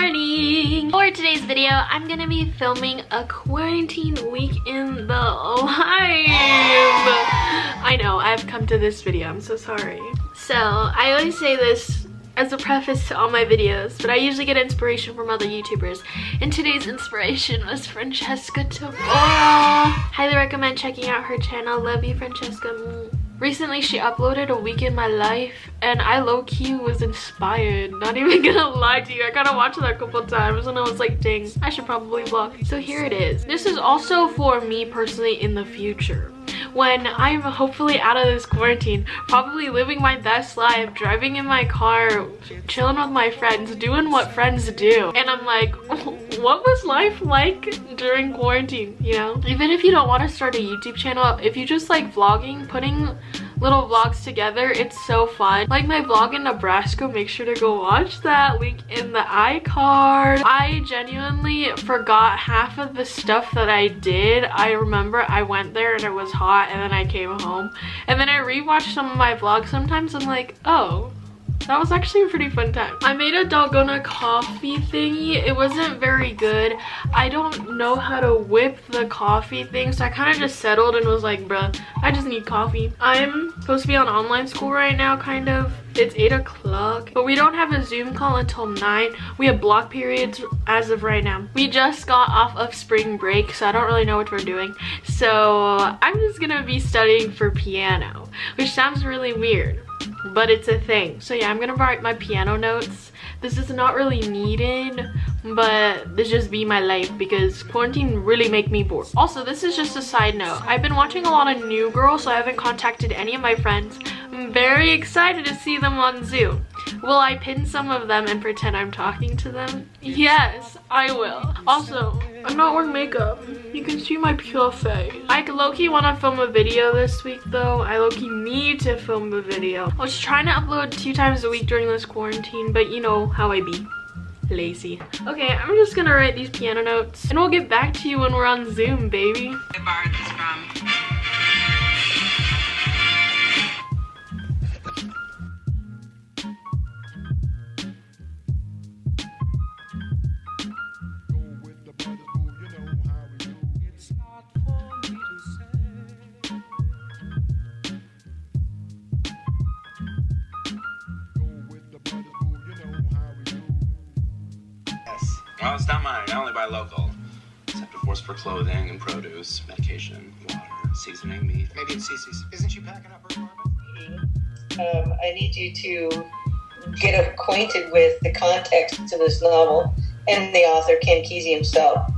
morning! For today's video, I'm gonna be filming a quarantine week in the life. I know, I've come to this video, I'm so sorry. So, I always say this as a preface to all my videos, but I usually get inspiration from other YouTubers. And today's inspiration was Francesca Tabora. Highly recommend checking out her channel. Love you, Francesca. Recently, she uploaded a week in my life, and I low-key was inspired. Not even gonna lie to you. I kinda watched that a couple times, and I was like, dang, I should probably vlog. So here it is. This is also for me personally in the future. When I'm hopefully out of this quarantine, probably living my best life, driving in my car, chilling with my friends, doing what friends do. And I'm like, what was life like during quarantine, you know? Even if you don't want to start a YouTube channel, if you just like vlogging, putting little vlogs together, it's so fun. Like my vlog in Nebraska, make sure to go watch that, link in the iCard. I genuinely forgot half of the stuff that I did. I remember I went there and it was hot, and then I came home, and then I rewatched some of my vlogs. Sometimes I'm like, oh, that was actually a pretty fun time. I made a dalgona coffee thingy. It wasn't very good. I don't know how to whip the coffee thing, so I kind of just settled and was like, bruh, I just need coffee. I'm supposed to be on online school right now, kind of. It's 8 o'clock, but we don't have a Zoom call until 9. We have block periods as of right now. We just got off of spring break, so I don't really know what we're doing. So I'm just gonna be studying for piano, which sounds really weird, but it's a thing. So yeah, I'm gonna write my piano notes. This is not really needed, but this just be my life because quarantine really make me bored. Also, this is just a side note. I've been watching a lot of New Girl, so I haven't contacted any of my friends. I'm very excited to see them on Zoom. Will I pin some of them and pretend I'm talking to them? Yes, I will. Also, I'm not wearing makeup. You can see my pure face. I low-key want to film a video this week though. I low-key need to film a video. I was trying to upload 2 times a week during this quarantine, but you know how I be. Lazy. Okay, I'm just gonna write these piano notes and we'll get back to you when we're on Zoom, baby. I borrowed this from. Well, it's not mine. I only buy local. Except of course for clothing and produce, medication, water, seasoning, meat. Maybe it's Cece's. Isn't she packing up her apartment? I need you to get acquainted with the context to this novel and the author, Ken Kesey himself.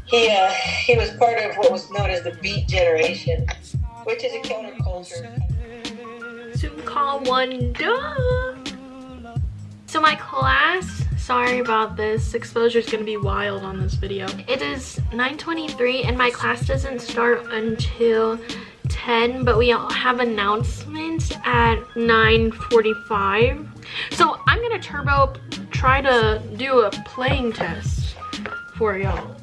He was part of what was known as the Beat Generation, which is a counterculture. Zoom call 1, duh. So my class, sorry about this, exposure is gonna be wild on this video. It is 9:23 and my class doesn't start until 10, but we all have announcements at 9:45. So I'm gonna turbo try to do a playing test for y'all.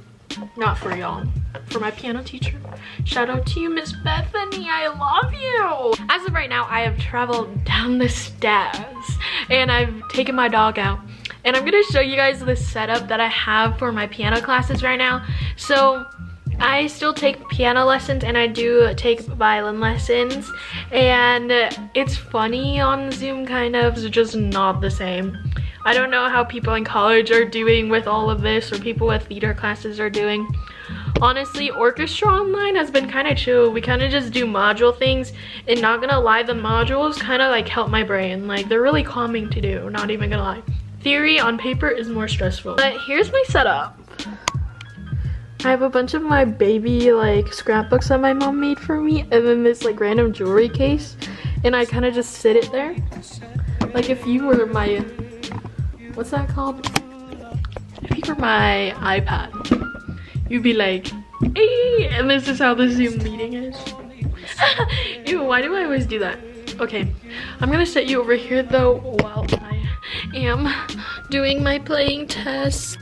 Not for y'all, for my piano teacher. Shout out to you, Miss Bethany, I love you. As of right now, I have traveled down the stairs and I've taken my dog out. And I'm gonna show you guys the setup that I have for my piano classes right now. So I still take piano lessons and I do take violin lessons. And it's funny on Zoom kind of, it's just not the same. I don't know how people in college are doing with all of this or people with theater classes are doing. Honestly, orchestra online has been kind of chill. We kind of just do module things, and not gonna lie, the modules kind of like help my brain. Like they're really calming to do, not even gonna lie. Theory on paper is more stressful. But here's my setup. I have a bunch of my baby like scrapbooks that my mom made for me, and then this like random jewelry case, and I kind of just sit it there. Like if you were my, what's that called? If you were my iPad, you'd be like, hey, and this is how the Zoom meeting is. Ew, why do I always do that? Okay, I'm gonna set you over here though while I am doing my playing test.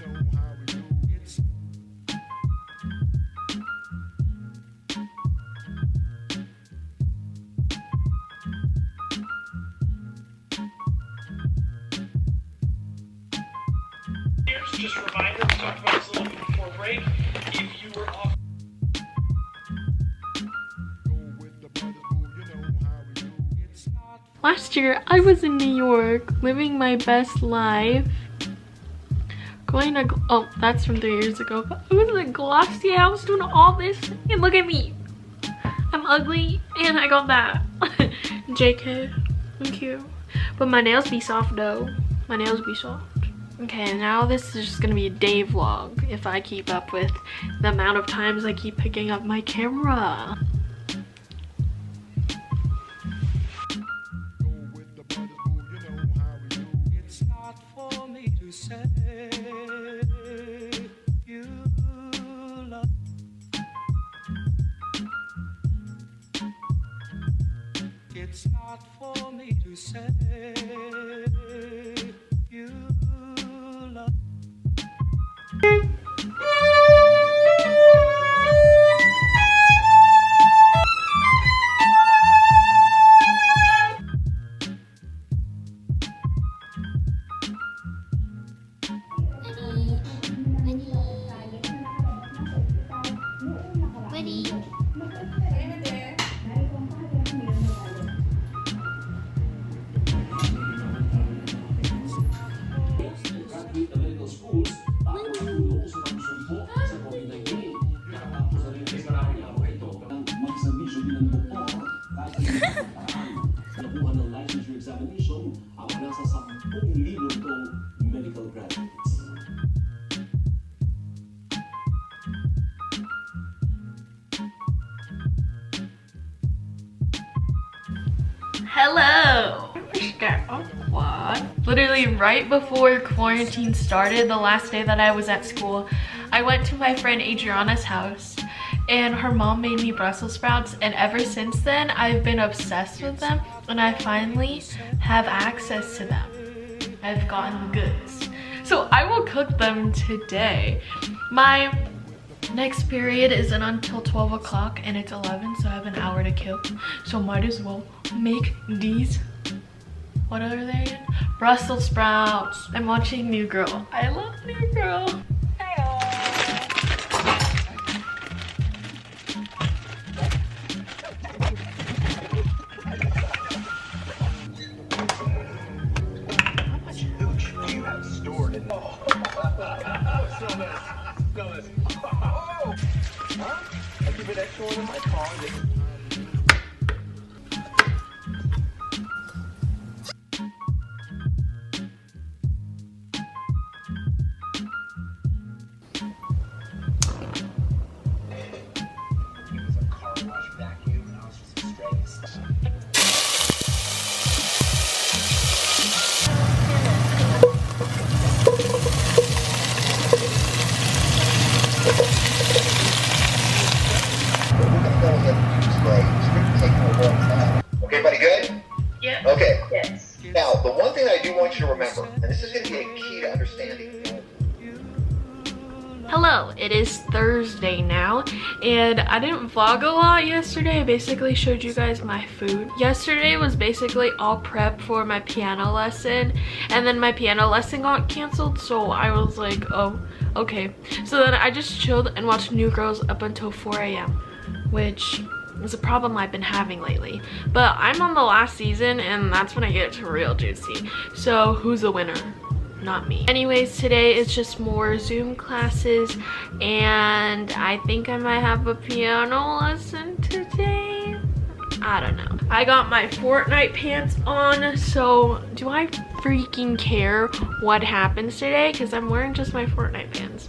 Just a reminder, we talked about this a little bit before break. If you were off. Last year, I was in New York, living my best life. Going to, oh, that's from 3 years ago. I was in Glossier, I was doing all this, and look at me. I'm ugly, and I got that. JK, I'm cute. But my nails be soft though. My nails be soft. Okay, now this is just gonna be a day vlog if I keep up with the amount of times I keep picking up my camera. It's not for me to say you love. It's not for me to say you love. Hello! What? Literally right before quarantine started, the last day that I was at school, I went to my friend Adriana's house and her mom made me Brussels sprouts, and ever since then I've been obsessed with them, and I finally have access to them. I've gotten the goods. So I will cook them today. My next period isn't until 12 o'clock and it's 11, so I have an hour to kill. So might as well make these. What are they again? Brussels sprouts. I'm watching New Girl. I love New Girl. Okay, buddy, good? Yeah. Okay. Yes. Now, the one thing I do want you to remember, and this is going to be a key to understanding. Hello, it is Thursday now, and I didn't vlog a lot yesterday. I basically showed you guys my food. Yesterday was basically all prep for my piano lesson, and then my piano lesson got canceled, so I was like, oh, okay. So then I just chilled and watched New Girls up until 4 a.m, which is a problem I've been having lately. But I'm on the last season, and that's when I get to real juicy. So who's the winner? Not me. Anyways, today is just more Zoom classes, and I think I might have a piano lesson today. I don't know. I got my Fortnite pants on, so do I freaking care what happens today? Because I'm wearing just my Fortnite pants,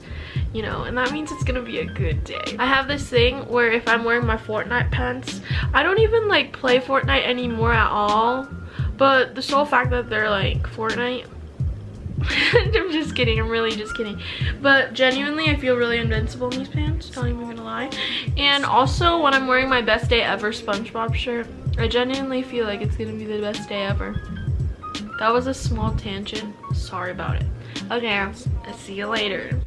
you know, and that means it's gonna be a good day. I have this thing where if I'm wearing my Fortnite pants, I don't even like play Fortnite anymore at all, but the sole fact that they're like Fortnite, I'm just kidding, I'm really just kidding, but genuinely I feel really invincible in these pants, not even gonna lie. And also when I'm wearing my best day ever SpongeBob shirt, I genuinely feel like it's gonna be the best day ever. That was a small tangent, sorry about it. Okay, I'll see you later.